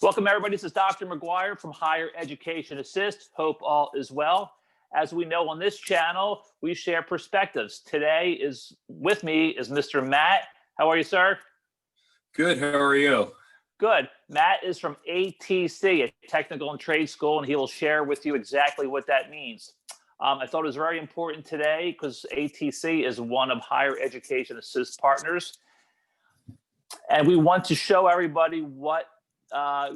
Welcome, everybody. This is Dr. McGuire from Higher Education Assist. Hope all is well. As we know on this channel, we share perspectives. Today is with me is Mr. Matt. How are you, sir? Good. How are you? Good. Matt is from ATC, a technical and trade school, and he will share with you exactly what that means. I thought it was very important today because ATC is one of Higher Education Assist partners. And we want to show everybody what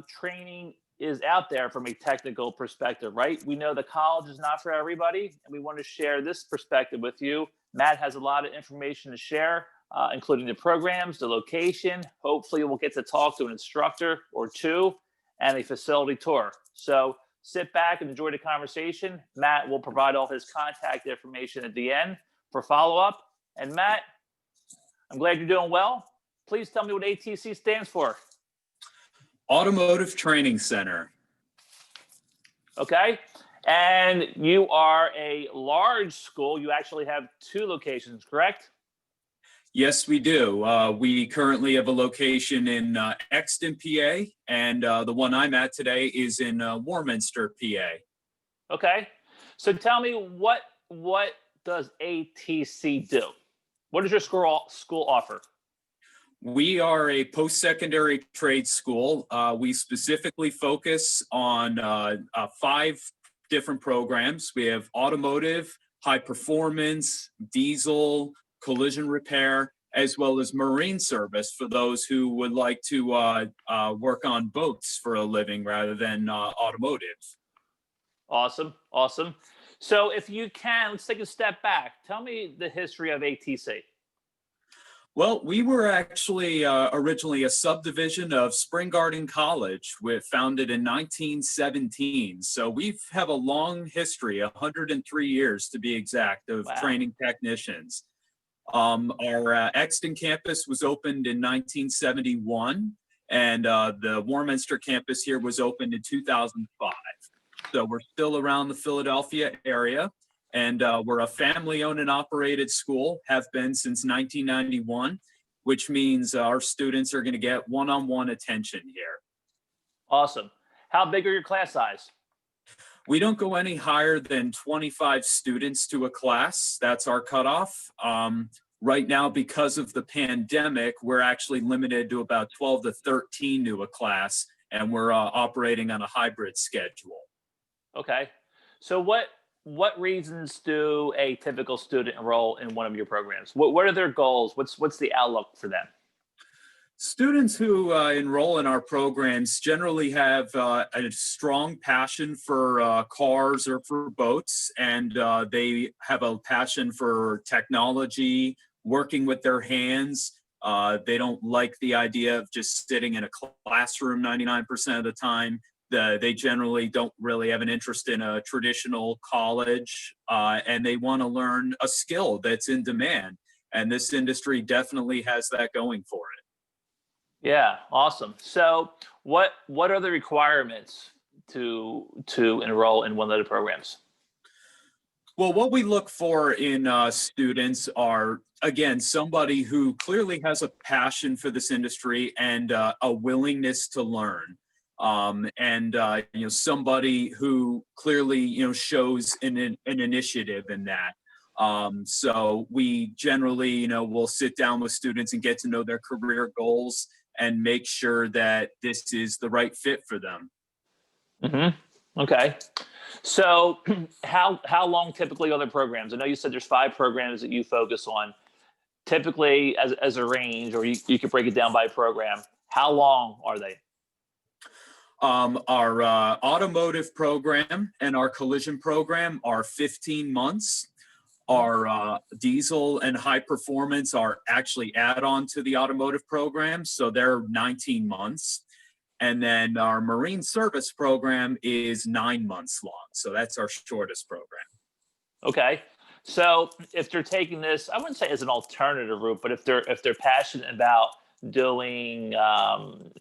training is out there from a technical perspective, right? We know the college is not for everybody, and we want to share this perspective with you. Matt has a lot of information to share, including the programs, the location. Hopefully we'll get to talk to an instructor or two and a facility tour. So sit back and enjoy the conversation. Matt will provide all his contact information at the end for follow-up. And Matt, I'm glad you're doing well. Please tell me what ATC stands for. Automotive Training Center. Okay. And you are a large school. You actually have two locations, correct? Yes, we do. We currently have a location in Exton, PA, and the one I'm at today is in Warminster, PA. Okay. So tell me, what does ATC do? What does your school offer? We are a post-secondary trade school. We specifically focus on 5 different programs. We have automotive, high performance, diesel, collision repair, as well as marine service for those who would like to work on boats for a living rather than automotive. Awesome. Awesome. So if you can, let's take a step back. Tell me the history of ATC. Well, we were actually originally a subdivision of Spring Garden College, founded in 1917. So we have a long history, 103 years to be exact, of training technicians. Our Exton campus was opened in 1971, and the Warminster campus here was opened in 2005. So we're still around the Philadelphia area. And we're a family-owned and operated school, have been since 1991, which means our students are going to get one-on-one attention here. Awesome. How big are your class size? We don't go any higher than 25 students to a class. That's our cutoff. Right now, because of the pandemic, we're actually limited to about 12 to 13 to a class, and we're operating on a hybrid schedule. Okay. So what reasons do a typical student enroll in one of your programs? What are their goals? What's the outlook for them? Students who enroll in our programs generally have a strong passion for cars or for boats, and they have a passion for technology, working with their hands. They don't like the idea of just sitting in a classroom 99% of the time. They generally don't really have an interest in a traditional college, and they want to learn a skill that's in demand. And this industry definitely has that going for it. Yeah, awesome. So what are the requirements to enroll in one of the programs? Well, what we look for in students are, again, somebody who clearly has a passion for this industry and a willingness to learn. Somebody who clearly, shows an initiative in that. So we generally, will sit down with students and get to know their career goals and make sure that this is the right fit for them. Mm-hmm. Okay. So how long typically are the programs? I know you said there's 5 programs that you focus on. Typically as a range, or you could break it down by program. How long are they? Our automotive program and our collision program are 15 months. Our diesel and high performance are actually add-on to the automotive program, so they're 19 months. And then our marine service program is 9 months long, so that's our shortest program. Okay. So if they're taking this, I wouldn't say as an alternative route, but if they're passionate about doing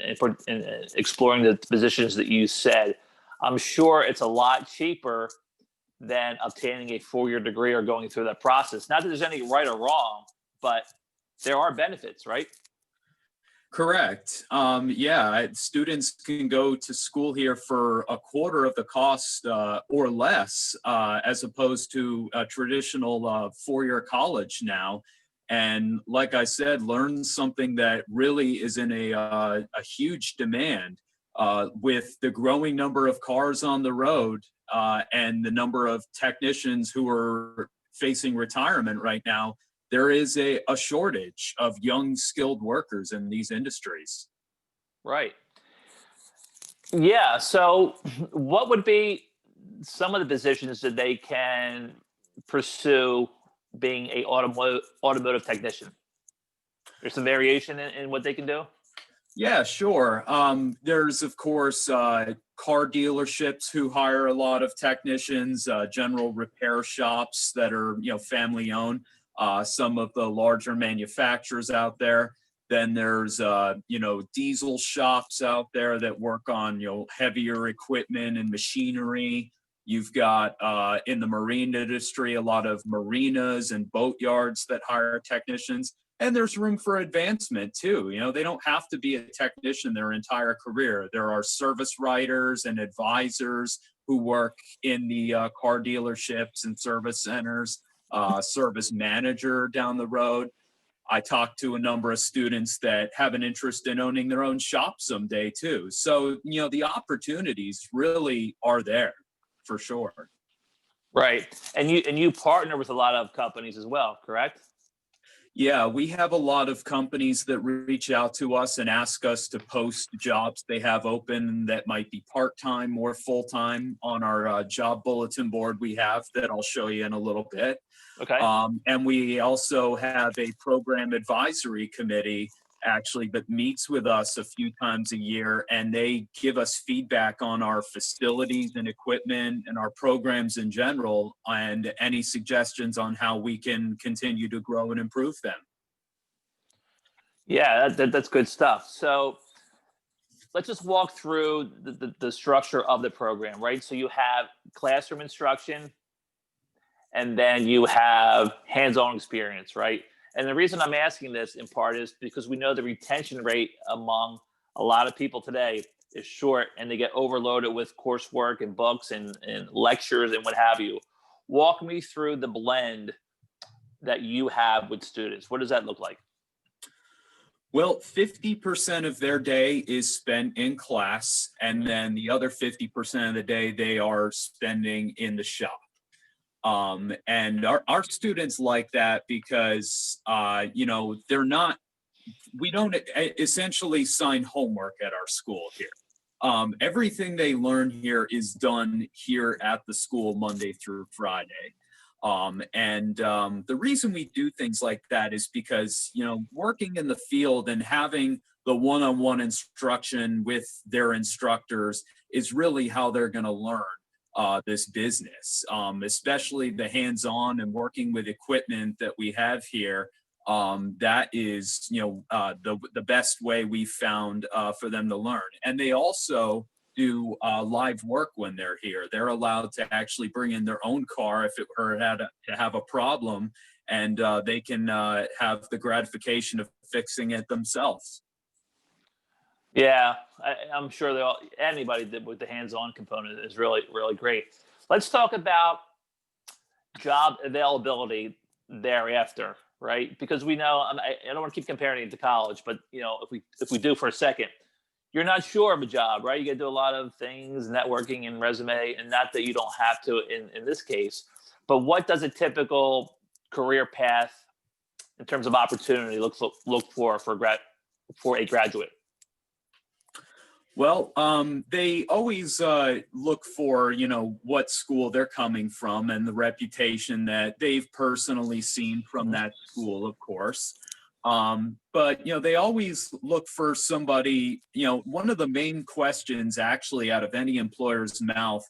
exploring the positions that you said, I'm sure it's a lot cheaper than obtaining a 4-year degree or going through that process. Not that there's any right or wrong, but there are benefits, right? Correct. Students can go to school here for a quarter of the cost or less, as opposed to a traditional four-year college now. And like I said, learn something that really is in a huge demand with the growing number of cars on the road and the number of technicians who are facing retirement right now. There is a shortage of young skilled workers in these industries. Right. Yeah. So, what would be some of the positions that they can pursue being a automotive technician? There's some variation in what they can do. Yeah, sure. There's of course car dealerships who hire a lot of technicians, general repair shops that are family owned. Some of the larger manufacturers out there. Then there's diesel shops out there that work on heavier equipment and machinery. You've got in the marine industry a lot of marinas and boat yards that hire technicians. And there's room for advancement too. They don't have to be a technician their entire career. There are service writers and advisors who work in the car dealerships and service centers, service manager down the road. I talked to a number of students that have an interest in owning their own shop someday too. So, the opportunities really are there for sure. Right. And you partner with a lot of companies as well, correct? Yeah, we have a lot of companies that reach out to us and ask us to post jobs they have open that might be part-time or full-time on our job bulletin board we have that I'll show you in a little bit. Okay. And we also have a program advisory committee actually that meets with us a few times a year, and they give us feedback on our facilities and equipment and our programs in general, and any suggestions on how we can continue to grow and improve them. Yeah, that's good stuff. So let's just walk through the structure of the program, right? So you have classroom instruction, and then you have hands-on experience, right? And the reason I'm asking this in part is because we know the retention rate among a lot of people today is short, and they get overloaded with coursework and books and lectures and what have you. Walk me through the blend that you have with students. What does that look like? Well, 50% of their day is spent in class, and then the other 50% of the day they are spending in the shop. And our students like that because, they're not, we don't essentially sign homework at our school here. Everything they learn here is done here at the school Monday through Friday. The reason we do things like that is because, working in the field and having the one-on-one instruction with their instructors is really how they're going to learn this business, especially the hands-on and working with equipment that we have here. That is, the best way we found for them to learn. And they also do live work when they're here. They're allowed to actually bring in their own car if it were to have a problem, and they can have the gratification of fixing it themselves. Yeah, I'm sure anybody that with the hands-on component is really, really great. Let's talk about job availability thereafter, right? Because we know I don't want to keep comparing it to college, but if we do for a second, you're not sure of a job, right? You got to do a lot of things, networking and resume, and not that you don't have to in this case. But what does a typical career path in terms of opportunity look for a graduate? Well, they always look for, what school they're coming from and the reputation that they've personally seen from that school, of course. But, they always look for somebody, one of the main questions actually out of any employer's mouth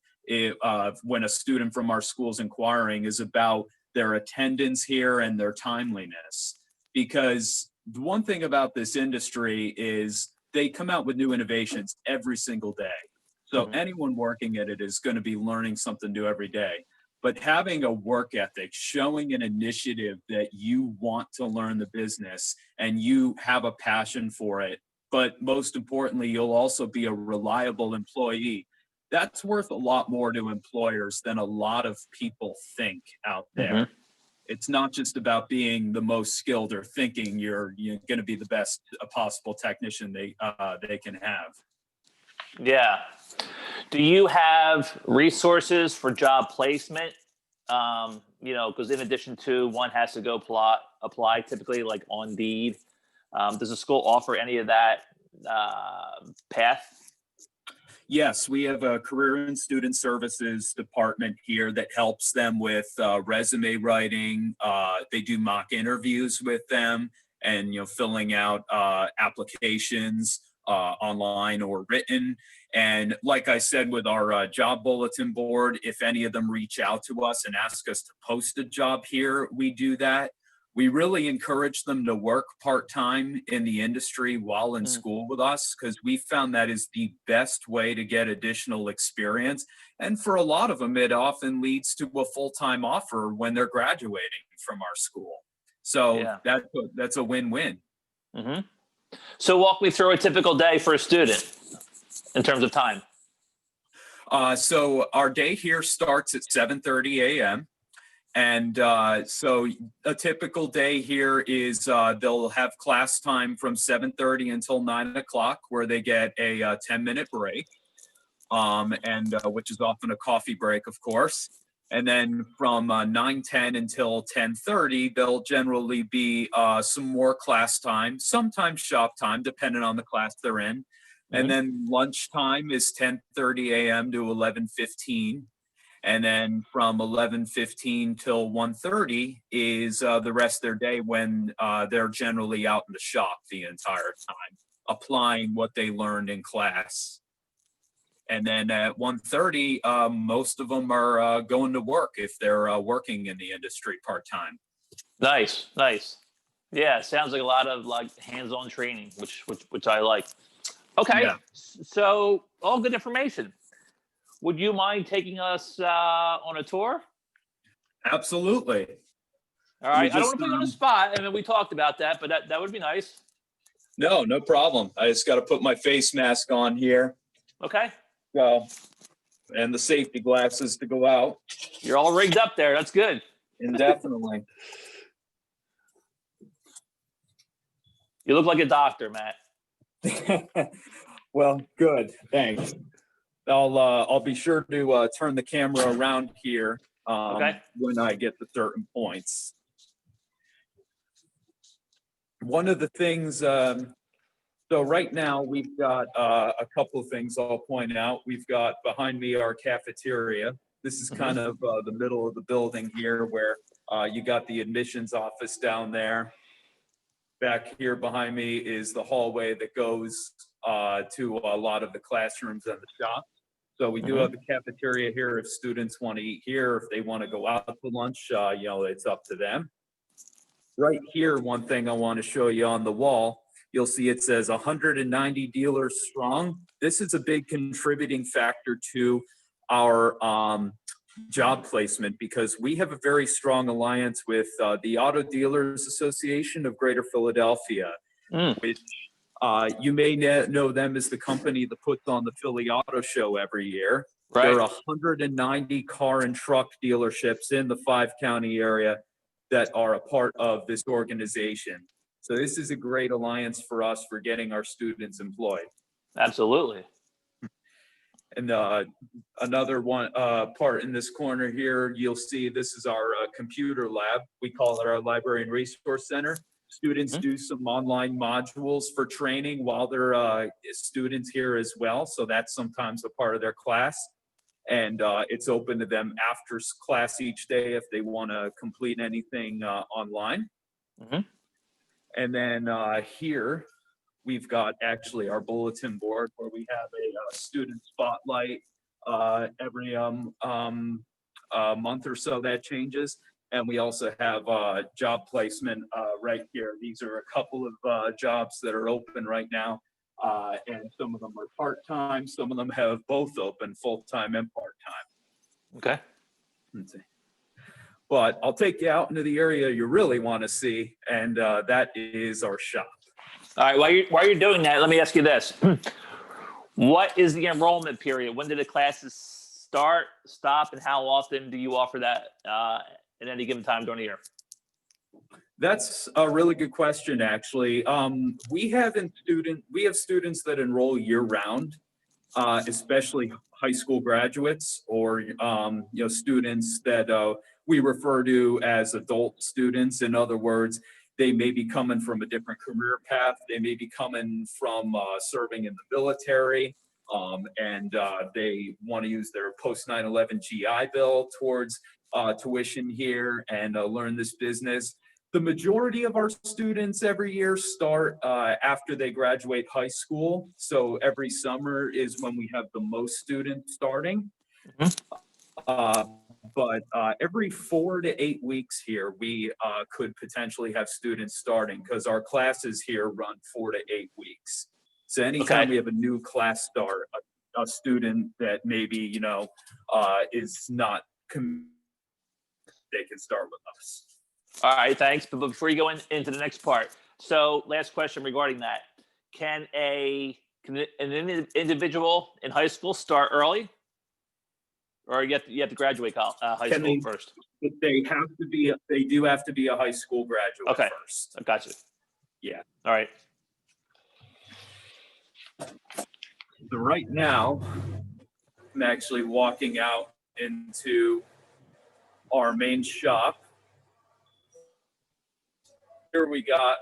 when a student from our school's inquiring is about their attendance here and their timeliness. Because the one thing about this industry is they come out with new innovations every single day. So anyone working at it is going to be learning something new every day. But having a work ethic, showing an initiative that you want to learn the business and you have a passion for it, but most importantly, you'll also be a reliable employee. That's worth a lot more to employers than a lot of people think out Hmm. there. It's not just about being the most skilled or thinking you're going to be the best possible technician they can have. Yeah. Do you have resources for job placement? Because in addition to one has to go apply typically like on Indeed. Does the school offer any of that path? Yes, we have a career and student services department here that helps them with resume writing. They do mock interviews with them, and filling out applications online or written. And like I said, with our job bulletin board, if any of them reach out to us and ask us to post a job here, we do that. We really encourage them to work part-time in the industry while in Mm. school with us, because we found that is the best way to get additional experience. And for a lot of them, it often leads to a full-time offer when they're graduating from our school. So Yeah. that's a win-win. Hmm. So walk me through a typical day for a student in terms of time. So our day here starts at 7:30 a.m. And so a typical day here is they'll have class time from 7:30 until 9 o'clock, where they get a 10-minute break, and which is often a coffee break, of course. And then from 9:10 until 10:30, there'll generally be some more class time, sometimes shop time, depending on the class they're in. And Hmm. then lunchtime is 10:30 a.m. to 11:15. And then from 11:15 till 1:30 is the rest of their day, when they're generally out in the shop the entire time, applying what they learned in class. And then at 1:30, most of them are going to work if they're working in the industry part-time. Nice, nice. Yeah, sounds like a lot of like hands-on training, which I like. Okay, Yeah, so all good information. Would you mind taking us on a tour? absolutely. All Let me right. I don't just, want to put you on the spot. I mean, we talked about that, but that would be nice. no problem. I just got to put my face mask on here. Okay. So, and the safety glasses to go out You're all rigged up there. That's good. indefinitely. You look like a doctor, Matt. Well, good. Thanks. I'll be sure to turn the camera around here Okay. when I get to certain points. One of the things, so right now we've got a couple of things I'll point out. We've got behind me our cafeteria. This is kind of the middle of the building here, where you got the admissions office down there. Back here behind me is the hallway that goes to a lot of the classrooms and the shops. So we do have the cafeteria here if students want to eat here. If they want to go out to lunch, it's up to them. Right here, one thing I want to show you on the wall, you'll see it says 190 dealers strong. This is a big contributing factor to our job placement, because we have a very strong alliance with the Auto Dealers Association of Greater Philadelphia, Mm. which you may know them as the company that puts on the Philly Auto Show every year. Right. There are 190 car and truck dealerships in the 5-county area that are a part of this organization. So this is a great alliance for us for getting our students employed. Absolutely. And another one part in this corner here, you'll see this is our computer lab. We call it our Library and Resource Center. Students do some online modules for training while they're students here as well. So that's sometimes a part of their class. And it's open to them after class each day if they want to complete anything online. Mhm. And then here, we've got actually our bulletin board, where we have a student spotlight every month or so that changes. And we also have job placement right here. These are a couple of jobs that are open right now. And some of them are part-time. Some of them have both open, full-time and part-time. Okay. Let's see. But I'll take you out into the area you really want to see, and that is our shop. All right. While you're doing that, let me ask you this: what is the enrollment period? When do the classes start, stop, and how often do you offer that at any given time during the year? That's a really good question, actually. We have students that enroll year round, especially high school graduates or students that we refer to as adult students. In other words, they may be coming from a different career path. They may be coming from serving in the military, and they want to use their post 9/11 GI Bill towards tuition here and learn this business. The majority of our students every year start after they graduate high school. So every summer is when we have the most students starting. Uh, but every 4 to 8 weeks here, we could potentially have students starting because our classes here run 4 to 8 weeks. So anytime we have a new class start, a student that maybe, is not, they can start with us. All right, thanks. But before you go into the next part, so last question regarding that: Can an individual in high school start early, or you have to graduate high school first? They do have to be a high school graduate first. I got you. Yeah. All right. So right now, I'm actually walking out into our main shop. Here we got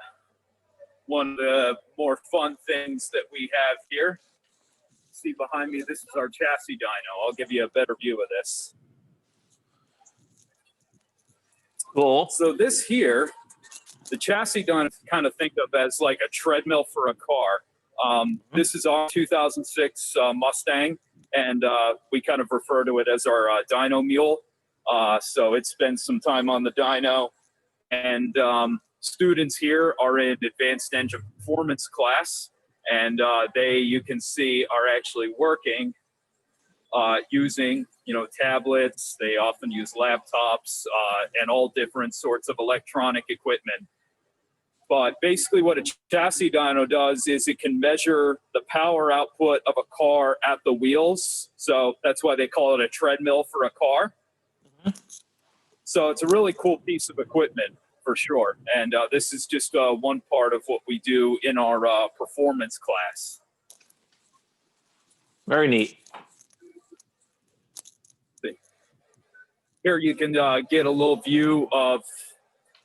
one of the more fun things that we have here. See behind me, this is our chassis dyno. I'll give you a better view of this. Cool. So this here, the chassis dyno, kind of think of as like a treadmill for a car. This is our 2006 Mustang, and we kind of refer to it as our dyno mule. So it spends some time on the dyno, and students here are in advanced engine performance class, and you can see, are actually working using, tablets. They often use laptops and all different sorts of electronic equipment. But basically what a chassis dyno does is it can measure the power output of a car at the wheels. So that's why they call it a treadmill for a car. So it's a really cool piece of equipment for sure. And this is just one part of what we do in our performance class. Very neat. Here you can get a little view of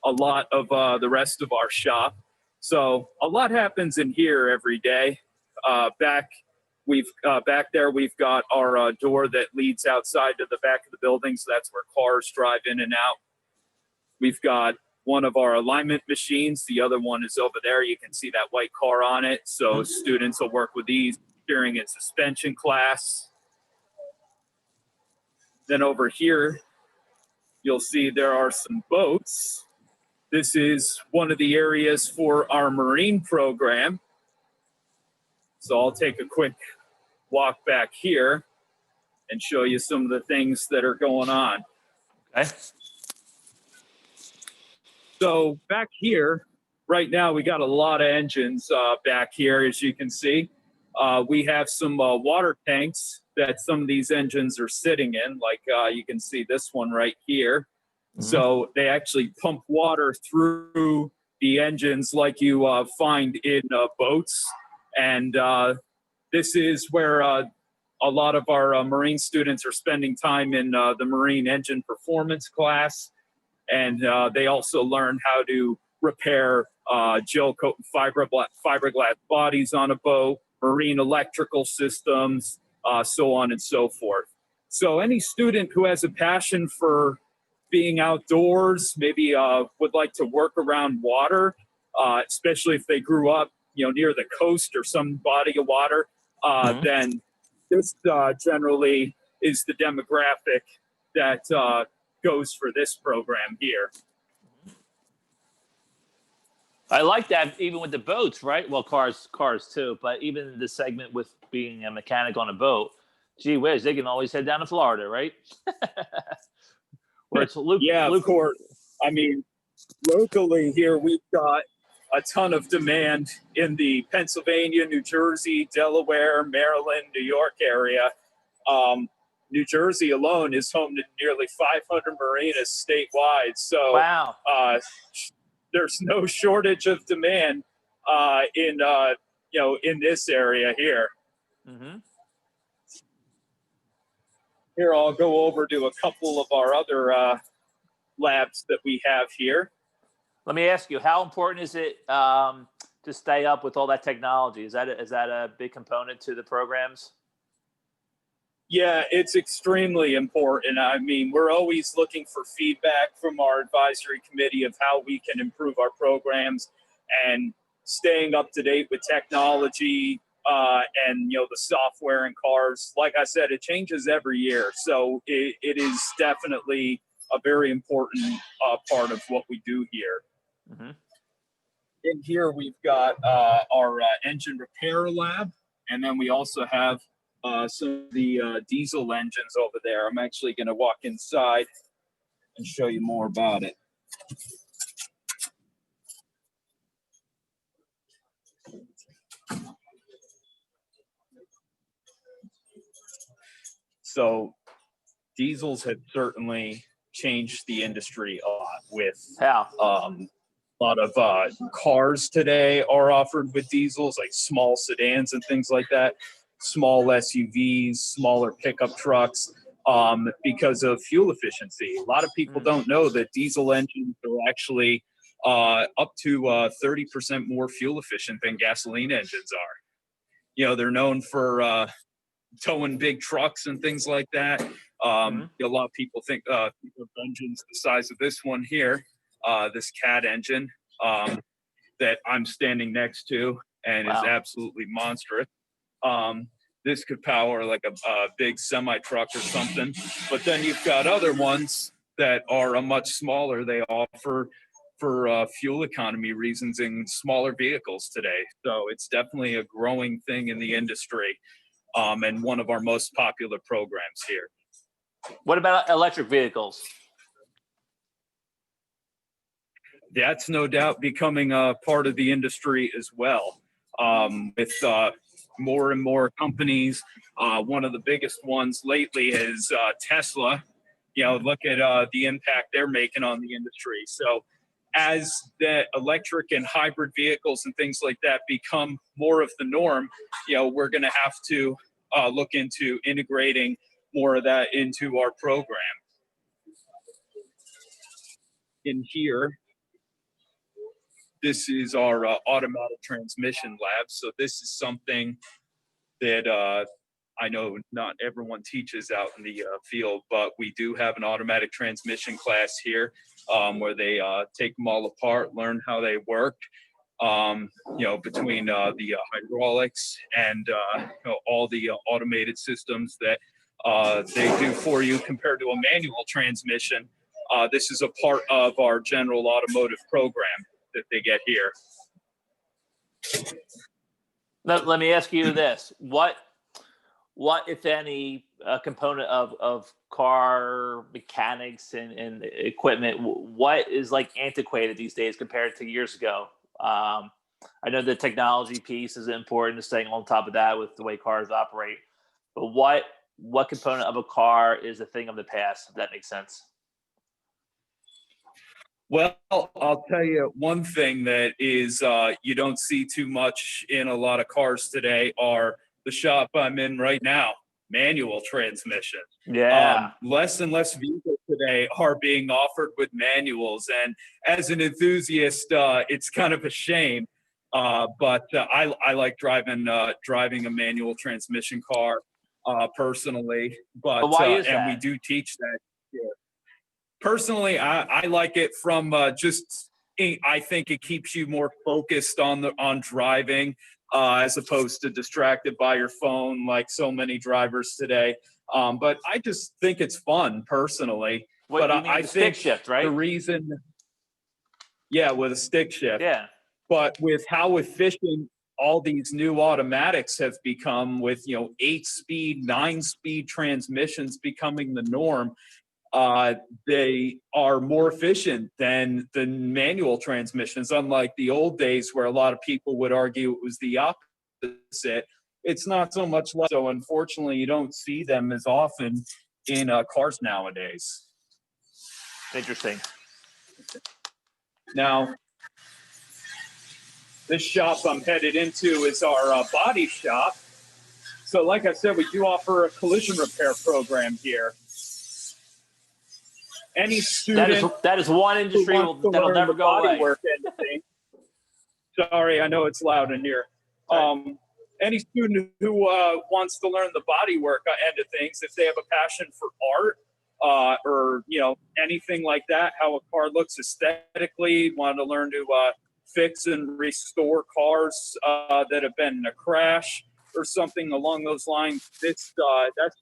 a lot of the rest of our shop. So a lot happens in here every day. Back there, we've got our door that leads outside to the back of the building. So that's where cars drive in and out. We've got one of our alignment machines. The other one is over there. You can see that white car on it. So students will work with these during a suspension class. Then over here, you'll see there are some boats. This is one of the areas for our marine program. So I'll take a quick walk back here and show you some of the things that are going on. Okay. So back here, right now, we got a lot of engines back here, as you can see. We have some water tanks that some of these engines are sitting in, like you can see this one right here. So they actually pump water through the engines like you find in boats. And this is where a lot of our marine students are spending time in the marine engine performance class. And they also learn how to repair gel coat and fiberglass bodies on a boat, marine electrical systems, so on and so forth. So any student who has a passion for being outdoors, maybe would like to work around water, especially if they grew up, near the coast or some body of water, then this generally is the demographic that goes for this program here. I like that, even with the boats, right? Well, cars too, but even the segment with being a mechanic on a boat, gee whiz, they can always head down to Florida, right? Where it's of course. I mean, locally here we've got a ton of demand in the Pennsylvania, New Jersey, Delaware, Maryland, New York area. New Jersey alone is home to nearly 500 marinas statewide. So Wow. there's no shortage of demand in in this area here. Mm-hmm. Here, I'll go over to a couple of our other labs that we have here. Let me ask you, how important is it to stay up with all that technology? Is that a big component to the programs? Yeah, it's extremely important. I mean, we're always looking for feedback from our advisory committee of how we can improve our programs, and staying up to date with technology and the software in cars. Like I said, it changes every year, so it is definitely a very important part of what we do here. Mm-hmm. In here, we've got our engine repair lab, and then we also have some of the diesel engines over there. I'm actually going to walk inside and show you more about it. So diesels have certainly changed the industry a lot with How? a lot of cars today are offered with diesels, like small sedans and things like that, small SUVs, smaller pickup trucks, because of fuel efficiency. A lot of people don't know that diesel engines are actually up to 30% more fuel efficient than gasoline engines are. They're known for towing big trucks and things like that. A lot of people think of engines the size of this one here, this CAT engine that I'm standing next to, and is absolutely monstrous. This could power like a big semi truck or something. But then you've got other ones that are much smaller. They offer for fuel economy reasons in smaller vehicles today. So it's definitely a growing thing in the industry, and one of our most popular programs here. What about electric vehicles? That's no doubt becoming a part of the industry as well. With more and more companies, one of the biggest ones lately is Tesla. Look at the impact they're making on the industry. So as the electric and hybrid vehicles and things like that become more of the norm, we're going to have to look into integrating more of that into our program. In here, this is our automatic transmission lab. So this is something that I know not everyone teaches out in the field, but we do have an automatic transmission class here where they take them all apart, learn how they work, between the hydraulics and all the automated systems that they do for you compared to a manual transmission. This is a part of our general automotive program that they get here. Let me ask you this: what, if any, component of car mechanics and equipment, what is like antiquated these days compared to years ago? I know the technology piece is important to staying on top of that with the way cars operate, but what component of a car is a thing of the past, if that makes sense? Well, I'll tell you one thing that is you don't see too much in a lot of cars today are the shop I'm in right now, manual transmission. Yeah. Less and less vehicles today are being offered with manuals. And as an enthusiast, it's kind of a shame. But I like driving a manual transmission car personally. But why is that? And we do teach that here. Personally, I like it from I think it keeps you more focused on driving as opposed to distracted by your phone like so many drivers today. But I just think it's fun personally. What, but you mean I the think stick shift, right? the reason, with a stick shift. Yeah. But with how efficient all these new automatics have become, with 8-speed, 9-speed transmissions becoming the norm, they are more efficient than the manual transmissions, unlike the old days where a lot of people would argue it was the opposite. It's not so much like, so unfortunately you don't see them as often in cars nowadays. Interesting. Now, this shop I'm headed into is our body shop. So like I said, we do offer a collision repair program here. Any student That is one industry that'll never go away. Work Sorry, I know it's loud in here. Any student who wants to learn the body work end of things, if they have a passion for art or anything like that, how a car looks aesthetically, want to learn to fix and restore cars that have been in a crash or something along those lines, that's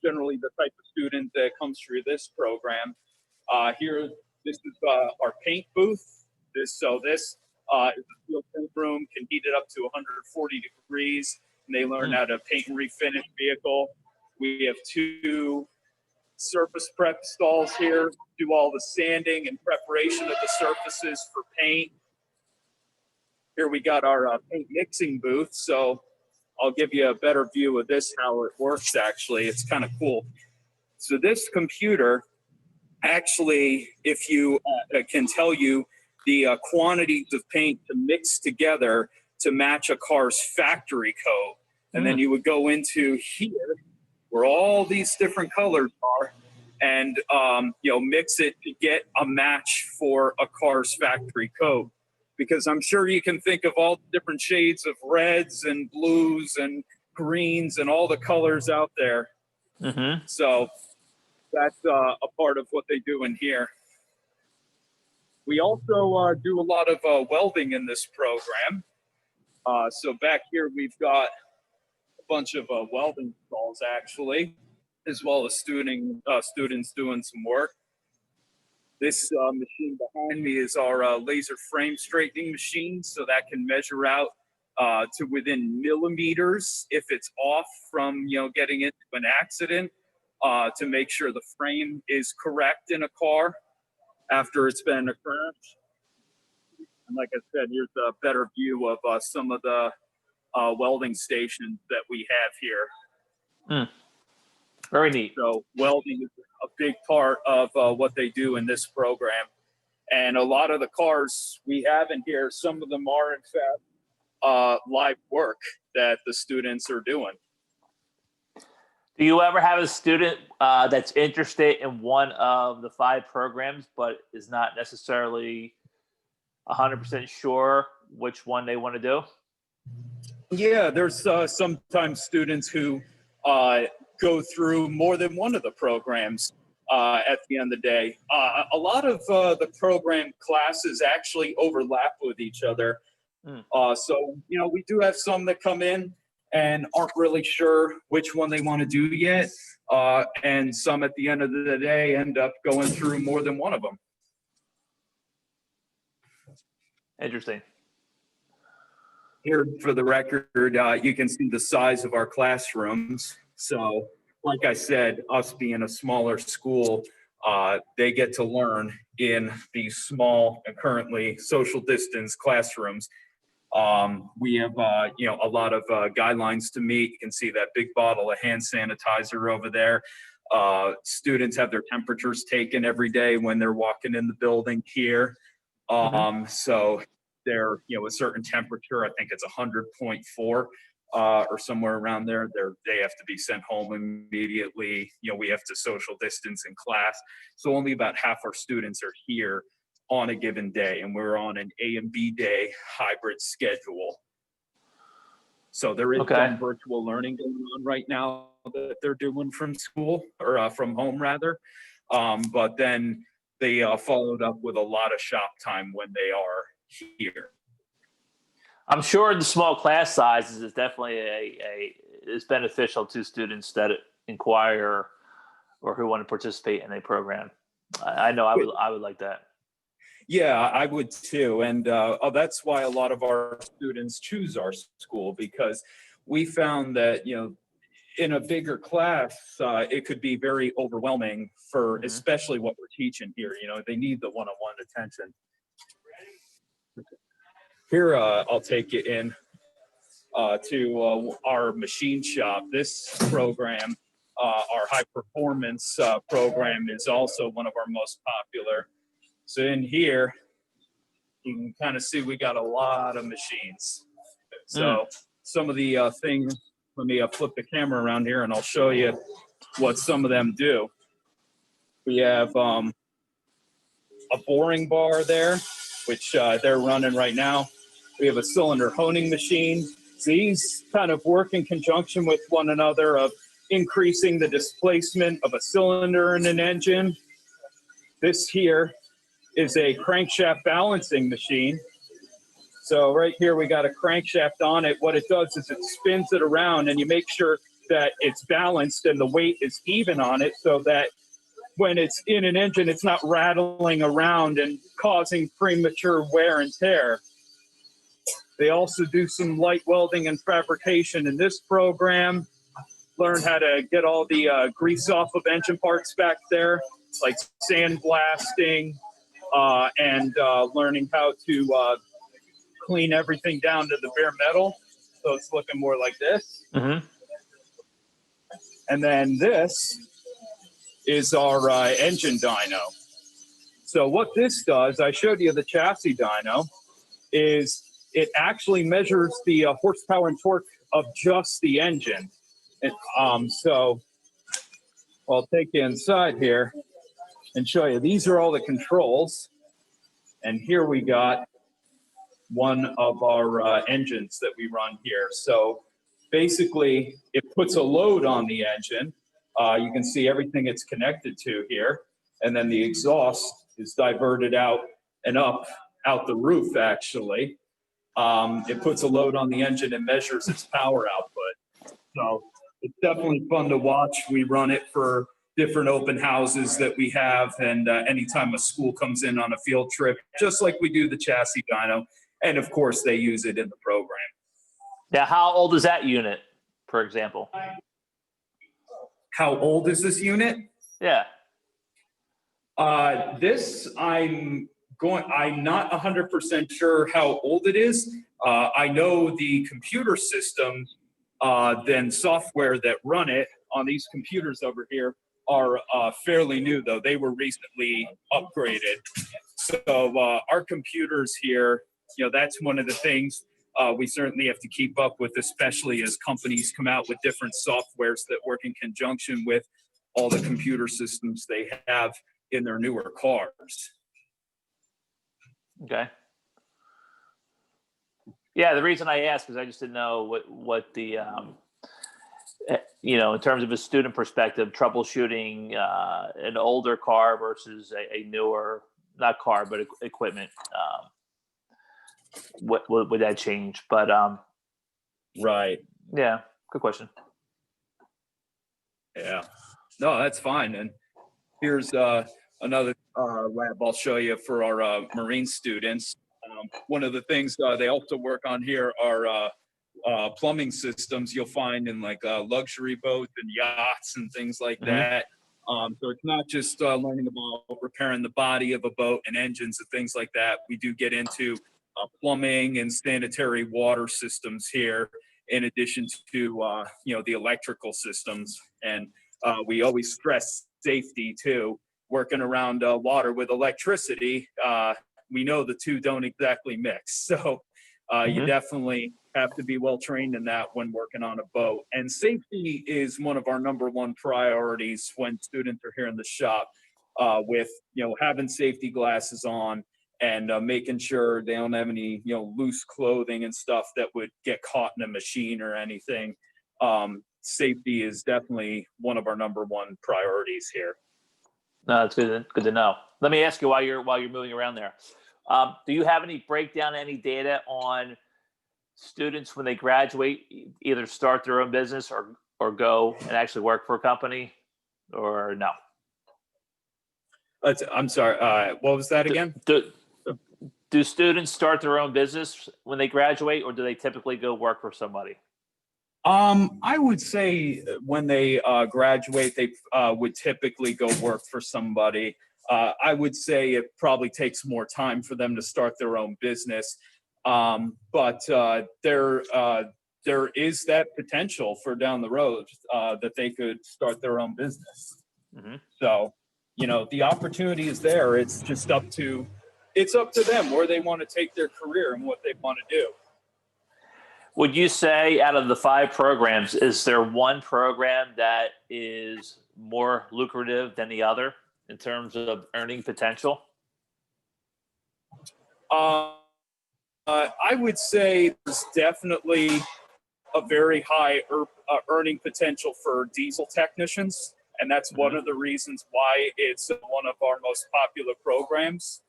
generally the type of student that comes through this program. Here, this is our paint booth. This is a field paint room, can heat it up to 140 degrees, and they learn how to paint and refinish vehicle. We have 2 surface prep stalls here, do all the sanding and preparation of the surfaces for paint. Here we got our paint mixing booth, so I'll give you a better view of this, how it works actually. It's kind of cool. So this computer actually, if you can tell you the quantities of paint to mix together to match a car's factory code. And then you would go into here where all these different colors are and mix it to get a match for a car's factory code. Because I'm sure you can think of all the different shades of reds and blues and greens and all the colors out there. So that's a part of what they do in here. We also do a lot of welding in this program. So back here, we've got a bunch of welding stalls actually, as well as students doing some work. This machine behind me is our laser frame straightening machine. So that can measure out to within millimeters if it's off from, getting into an accident to make sure the frame is correct in a car after it's been a crash. And like I said, here's a better view of some of the welding stations that we have here. Very neat. So welding is a big part of what they do in this program. And a lot of the cars we have in here, some of them are in fact live work that the students are doing. Do you ever have a student that's interested in one of the 5 programs, but is not necessarily 100% sure which one they want to do? Yeah, there's sometimes students who go through more than one of the programs at the end of the day. A lot of the program classes actually overlap with each other. So, we do have some that come in and aren't really sure which one they want to do yet. And some at the end of the day end up going through more than one of them. Interesting. Here, for the record, you can see the size of our classrooms. So, like I said, us being a smaller school, they get to learn in these small and currently social distance classrooms. We have, a lot of guidelines to meet. You can see that big bottle of hand sanitizer over there. Students have their temperatures taken every day when they're walking in the building here. So they're, a certain temperature, I think it's 100.4 or somewhere around there. They have to be sent home immediately. We have to social distance in class. So only about half our students are here on a given day, and we're on an A and B day hybrid schedule. So there is some virtual learning going on right now that they're doing from school or from home rather. But then they followed up with a lot of shop time when they are here. I'm sure the small class sizes is definitely is beneficial to students that inquire or who want to participate in a program. I know I would like that. Yeah, I would too. And that's why a lot of our students choose our school, because we found that, in a bigger class, it could be very overwhelming for especially what we're teaching here. You know, they need the one-on-one attention. Here, I'll take you in to our machine shop. This program, our high performance program, is also one of our most popular. So in here, you can kind of see we got a lot of machines. So some of the things, let me flip the camera around here and I'll show you what some of them do. We have a boring bar there, which they're running right now. We have a cylinder honing machine. So these kind of work in conjunction with one another of increasing the displacement of a cylinder in an engine. This here is a crankshaft balancing machine. So right here, we got a crankshaft on it. What it does is it spins it around and you make sure that it's balanced and the weight is even on it so that when it's in an engine, it's not rattling around and causing premature wear and tear. They also do some light welding and fabrication in this program. Learn how to get all the grease off of engine parts back there, like sandblasting, and learning how to clean everything down to the bare metal. So it's looking more like this. And then this is our engine dyno. So what this does, I showed you the chassis dyno, is it actually measures the horsepower and torque of just the engine. And so I'll take you inside here and show you. These are all the controls. And here we got one of our engines that we run here. So basically, it puts a load on the engine. You can see everything it's connected to here. And then the exhaust is diverted out and up, out the roof, actually. It puts a load on the engine and measures its power output. So it's definitely fun to watch. We run it for different open houses that we have, and anytime a school comes in on a field trip, just like we do the chassis dyno. And of course, they use it in the program. Now, how old is that unit, for example? How old is this unit? Yeah. This, I'm not 100% sure how old it is. I know the computer system, then software that run it on these computers over here are fairly new, though. They were recently upgraded. So our computers here, you know, that's one of the things we certainly have to keep up with, especially as companies come out with different softwares that work in conjunction with all the computer systems they have in their newer cars. Okay. Yeah, the reason I asked is I just didn't know what the you know, in terms of a student perspective, troubleshooting an older car versus a newer, not car, but equipment. What would that change? But Right. yeah, good question. Yeah. No, that's fine. And here's another lab I'll show you for our Marine students. One of the things they also work on here are plumbing systems you'll find in like luxury boats and yachts and things like that. So it's not just learning about repairing the body of a boat and engines and things like that. We do get into plumbing and sanitary water systems here, in addition to you know, the electrical systems. And we always stress safety too. Working around water with electricity, we know the two don't exactly mix. So you definitely have to be well trained in that when working on a boat. And safety is one of our #1 priorities when students are here in the shop, with, you know, having safety glasses on and making sure they don't have any, you know, loose clothing and stuff that would get caught in a machine or anything. Safety is definitely one of our #1 priorities here. No, it's good to know. Let me ask you while you're moving around there. Do you have any breakdown, any data on students when they graduate, either start their own business or go and actually work for a company, or no? I'm sorry. What was that again? Do students start their own business when they graduate, or do they typically go work for somebody? I would say when they graduate, they would typically go work for somebody. I would say it probably takes more time for them to start their own business. But there is that potential for down the road that they could start their own business. Hmm. So, the opportunity is there. It's up to them where they want to take their career and what they want to do. Would you say out of the 5 programs, is there one program that is more lucrative than the other in terms of earning potential? Uh, I would say there's definitely a very high earning potential for diesel technicians, and that's one Hmm. of the reasons why it's one of our most popular programs.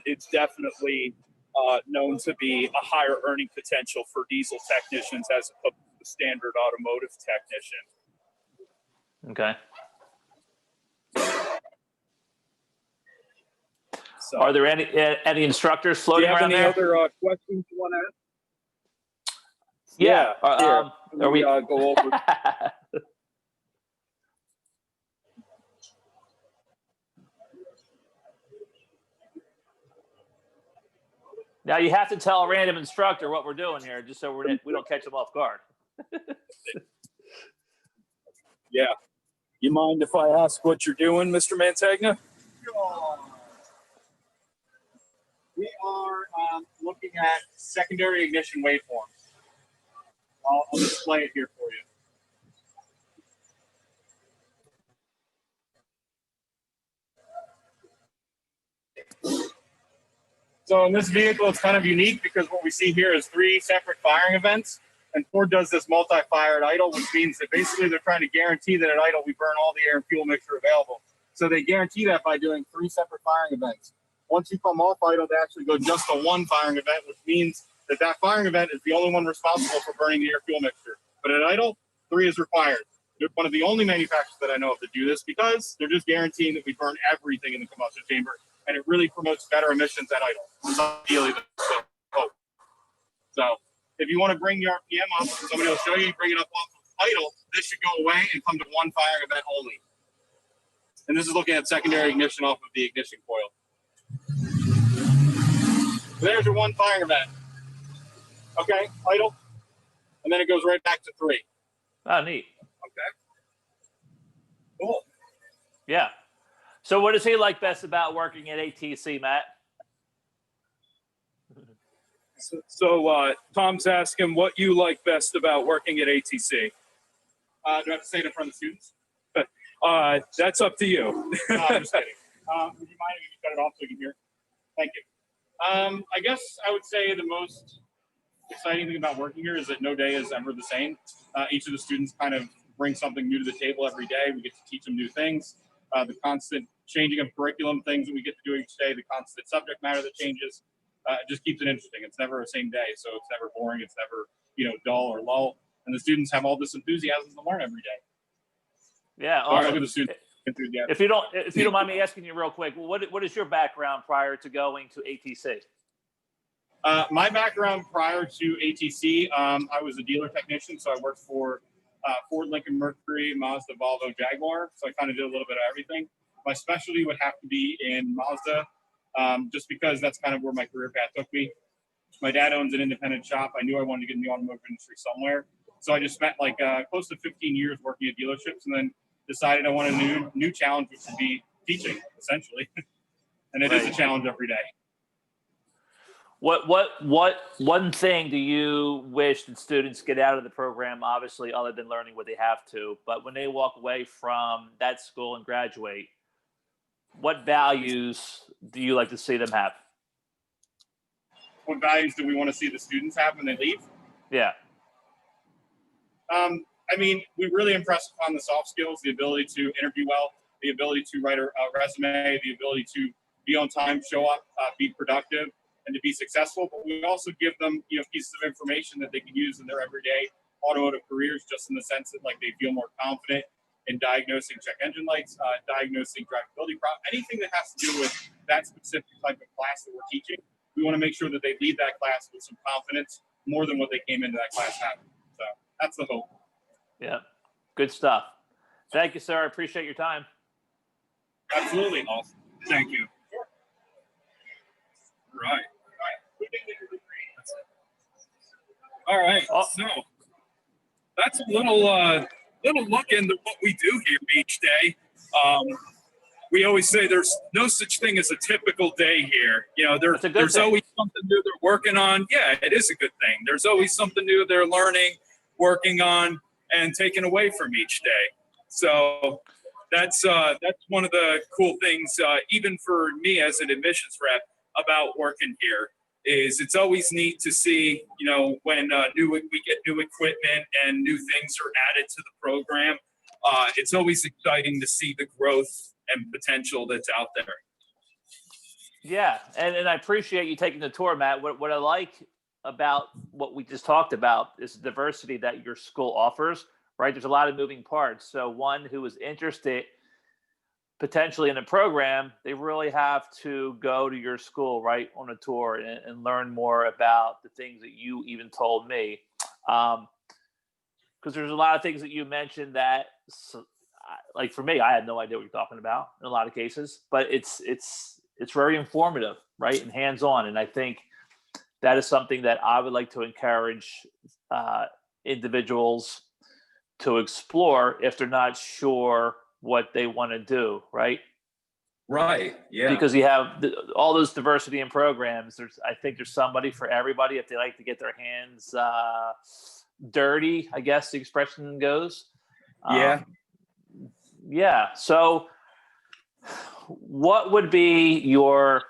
It's definitely known to be a higher earning potential for diesel technicians as opposed to the standard automotive technician. Okay. So, Are there any instructors do you floating have around any there? other questions you want to ask? Yeah. Here. Are we? Go over? Now you have to tell a random instructor what we're doing here, just so we don't catch them off guard. Yeah. You mind if I ask what you're doing, Mr. Mantegna? We are looking at secondary ignition waveforms. I'll display it here for you. So in this vehicle, it's kind of unique because what we see here is 3 separate firing events. And Ford does this multi-fire at idle, which means that basically they're trying to guarantee that at idle we burn all the air and fuel mixture available. So they guarantee that by doing 3 separate firing events. Once you come off idle, they actually go just to 1 firing event, which means that that firing event is the only one responsible for burning the air fuel mixture. But at idle, 3 is required. They're one of the only manufacturers that I know of that do this because they're just guaranteeing that we burn everything in the combustion chamber, and it really promotes better emissions at idle. Ideally, the hope. So if you want to bring your RPM up, somebody will show you, bring it up off of idle, this should go away and come to 1 firing event only. And this is looking at secondary ignition off of the ignition coil. So there's your 1 firing event. Okay, idle. And then it goes right back to 3. Oh, neat. Okay. Cool. Yeah. So what does he like best about working at ATC, Matt? So Tom's asking what you like best about working at ATC. Do I have to say it in front of the students? That's up to you. No, I'm just kidding. Would you mind if you cut it off so you can hear? Thank you. I guess I would say the most exciting thing about working here is that no day is ever the same. Each of the students kind of brings something new to the table every day. We get to teach them new things. The constant changing of curriculum, things that we get to do each day, the constant subject matter that changes, it just keeps it interesting. It's never the same day, so it's never boring. It's never dull or lull. And the students have all this enthusiasm to learn every day. Yeah. All right, Awesome. look at the students. Enthusiasm. If you don't mind me asking you real quick, what is your background prior to going to ATC? My background prior to ATC, I was a dealer technician, so I worked for Ford, Lincoln, Mercury, Mazda, Volvo, Jaguar. So I kind of did a little bit of everything. My specialty would have to be in Mazda, just because that's kind of where my career path took me. My dad owns an independent shop. I knew I wanted to get in the automotive industry somewhere. So I just spent like close to 15 years working at dealerships, and then decided I wanted a new challenge, which would be teaching, essentially. And it is a challenge every day. What one thing do you wish that students get out of the program, obviously, other than learning what they have to, but when they walk away from that school and graduate, what values do you like to see them have? What values do we want to see the students have when they leave? Yeah. I mean, we really impress upon the soft skills, the ability to interview well, the ability to write a resume, the ability to be on time, show up, be productive, and to be successful. But we also give them, pieces of information that they can use in their everyday automotive careers, just in the sense that like they feel more confident in diagnosing check engine lights, diagnosing drivability problems, anything that has to do with that specific type of class that we're teaching. We want to make sure that they leave that class with some confidence more than what they came into that class having. So that's the hope. Yeah, good stuff. Thank you, sir. I appreciate your time. Absolutely. Awesome. Thank you. Right. All right. Oh. So that's a little look into what we do here each day. We always say there's no such thing as a typical day here. You know, there's always something new they're working on. Yeah, it is a good thing. There's always something new they're learning, working on, and taking away from each day. So that's one of the cool things, even for me as an admissions rep, about working here. Is it's always neat to see, you know, when we get new equipment and new things are added to the program. It's always exciting to see the growth and potential that's out there. Yeah, and I appreciate you taking the tour, Matt. What I like about what we just talked about is the diversity that your school offers, right? There's a lot of moving parts. So one who is interested potentially in a program, they really have to go to your school, right, on a tour and learn more about the things that you even told me. Because there's a lot of things that you mentioned that, like for me, I had no idea what you're talking about in a lot of cases, but it's very informative, right, and hands-on. And I think that is something that I would like to encourage individuals to explore if they're not sure what they want to do, right? Right. Yeah. Because you have all those diversity in programs. I think there's somebody for everybody if they like to get their hands dirty, I guess the expression goes. Yeah. Yeah. So what would be your,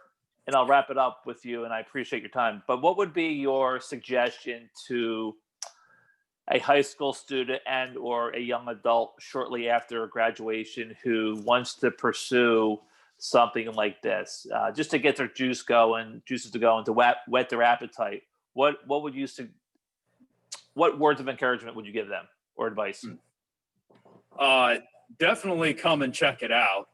and I'll wrap it up with you, and I appreciate your time, but what would be your suggestion to a high school student and or a young adult shortly after graduation who wants to pursue something like this, just to get their juices to go and to whet their appetite? What would you what words of encouragement would you give them or advice? Definitely come and check it out.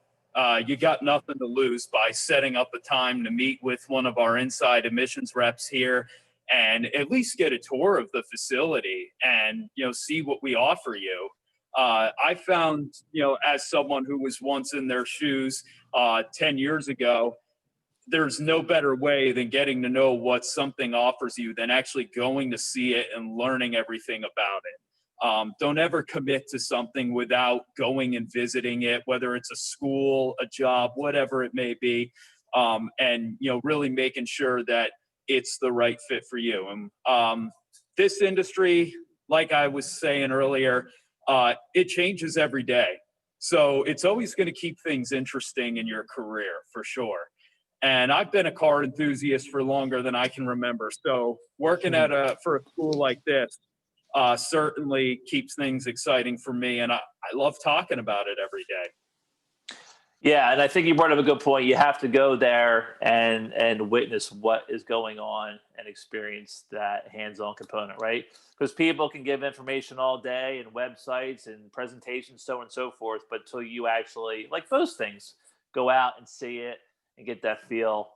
You got nothing to lose by setting up a time to meet with one of our inside admissions reps here and at least get a tour of the facility and, you know, see what we offer you. I found, you know, as someone who was once in their shoes 10 years ago, there's no better way than getting to know what something offers you than actually going to see it and learning everything about it. Don't ever commit to something without going and visiting it, whether it's a school, a job, whatever it may be, and, you know, really making sure that it's the right fit for you. And this industry, like I was saying earlier, it changes every day. So it's always going to keep things interesting in your career for sure. And I've been a car enthusiast for longer than I can remember. So working for a school like this certainly keeps things exciting for me. And I love talking about it every day. Yeah, and I think you brought up a good point. You have to go there and witness what is going on and experience that hands-on component, right? Because people can give information all day and websites and presentations, so on and so forth, but until you actually, like those things, go out and see it and get that feel,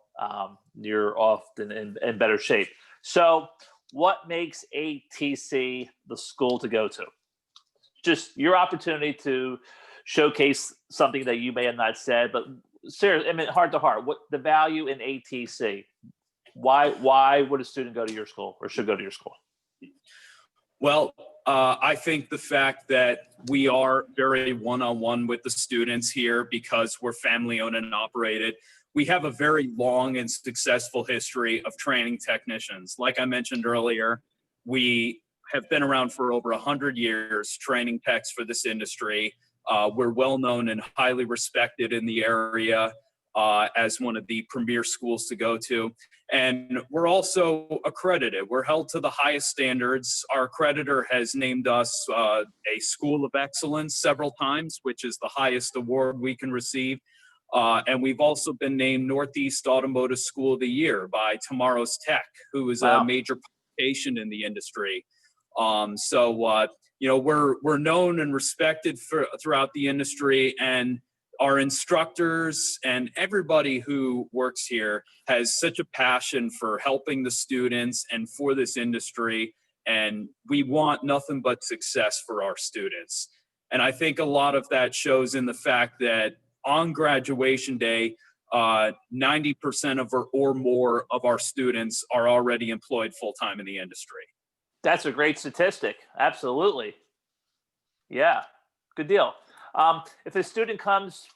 you're often in better shape. So what makes ATC the school to go to? Just your opportunity to showcase something that you may have not said, but seriously, I mean, heart to heart, what the value in ATC? Why would a student go to your school or should go to your school? Well, I think the fact that we are very one-on-one with the students here because we're family owned and operated. We have a very long and successful history of training technicians. Like I mentioned earlier, we have been around for over 100 years training techs for this industry. We're well known and highly respected in the area as one of the premier schools to go to. And we're also accredited. We're held to the highest standards. Our accreditor has named us a School of Excellence several times, which is the highest award we can receive. And we've also been named Northeast Automotive School of the Year by Tomorrow's Tech, who is a major publication in the industry. You know, we're known and respected throughout the industry, and our instructors and everybody who works here has such a passion for helping the students and for this industry. And we want nothing but success for our students. And I think a lot of that shows in the fact that on graduation day, 90% of or more of our students are already employed full-time in the industry. That's a great statistic. Absolutely. Yeah, good deal. If a student comes,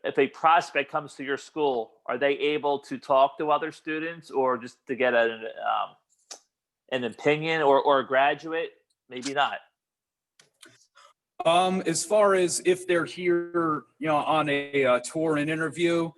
if a prospect comes to your school, are they able to talk to other students or just to get an opinion or a graduate? Maybe not. As far as if they're here, on a tour and interview,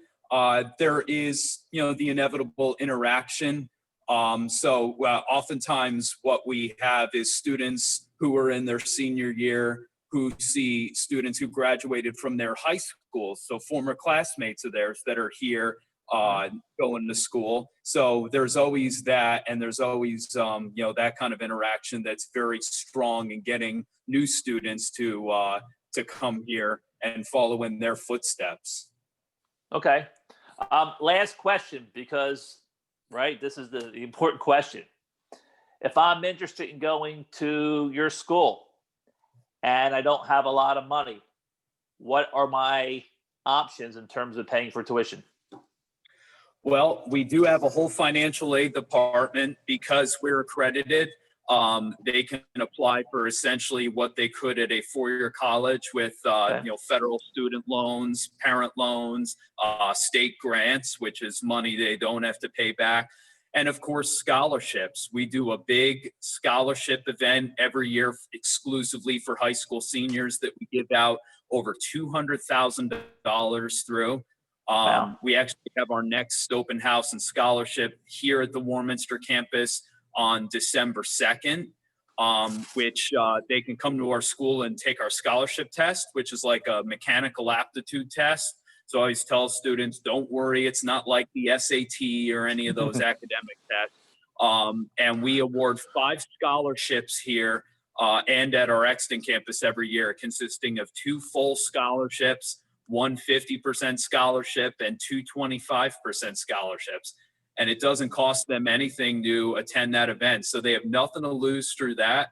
there is, the inevitable interaction. So oftentimes what we have is students who are in their senior year who see students who graduated from their high schools, so former classmates of theirs that are here going to school. So there's always that, and there's always that kind of interaction that's very strong in getting new students to come here and follow in their footsteps. Okay. Last question, because this is the important question. If I'm interested in going to your school and I don't have a lot of money, what are my options in terms of paying for tuition? Well, we do have a whole financial aid department because we're accredited. They can apply for essentially what they could at a four-year college with, federal student loans, parent loans, state grants, which is money they don't have to pay back. And of course, scholarships. We do a big scholarship event every year exclusively for high school seniors that we give out over $200,000 through. Wow. We actually have our next open house and scholarship here at the Warminster campus on December 2nd, which they can come to our school and take our scholarship test, which is like a mechanical aptitude test. So I always tell students, don't worry, it's not like the SAT or any of those academic tests. And we award 5 scholarships here and at our Exton campus every year, consisting of 2 full scholarships, 1 50% scholarship, and 2 25% scholarships. And it doesn't cost them anything to attend that event. So they have nothing to lose through that.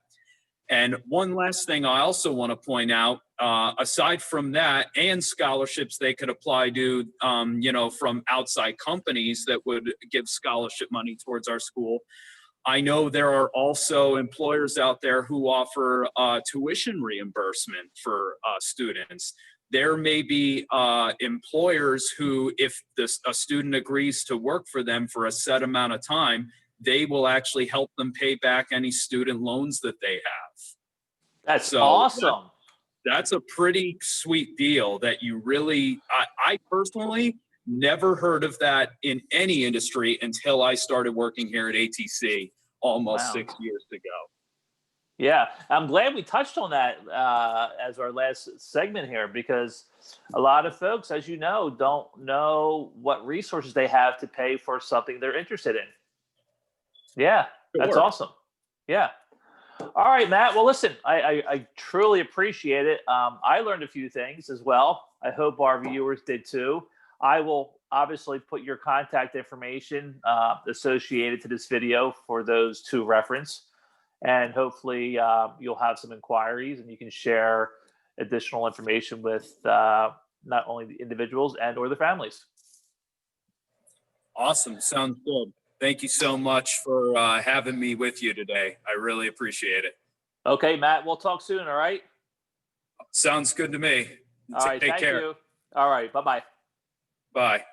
And one last thing I also want to point out, aside from that and scholarships they could apply to, from outside companies that would give scholarship money towards our school, I know there are also employers out there who offer tuition reimbursement for students. There may be employers who, if a student agrees to work for them for a set amount of time, they will actually help them pay back any student loans that they have. That's awesome. That's a pretty sweet deal that you really, I personally never heard of that in any industry until I started working here at ATC almost 6 years ago. Yeah, I'm glad we touched on that as our last segment here, because a lot of folks, as you know, don't know what resources they have to pay for something they're interested in. Yeah, that's awesome. Yeah. All right, Matt. Well, listen, I truly appreciate it. I learned a few things as well. I hope our viewers did too. I will obviously put your contact information associated to this video for those to reference. And hopefully you'll have some inquiries and you can share additional information with not only the individuals and or the families. Awesome. Sounds good. Thank you so much for having me with you today. I really appreciate it. Okay, Matt, we'll talk soon. All right. Sounds good to me. All right. Thank you. All right. Bye-bye. Bye.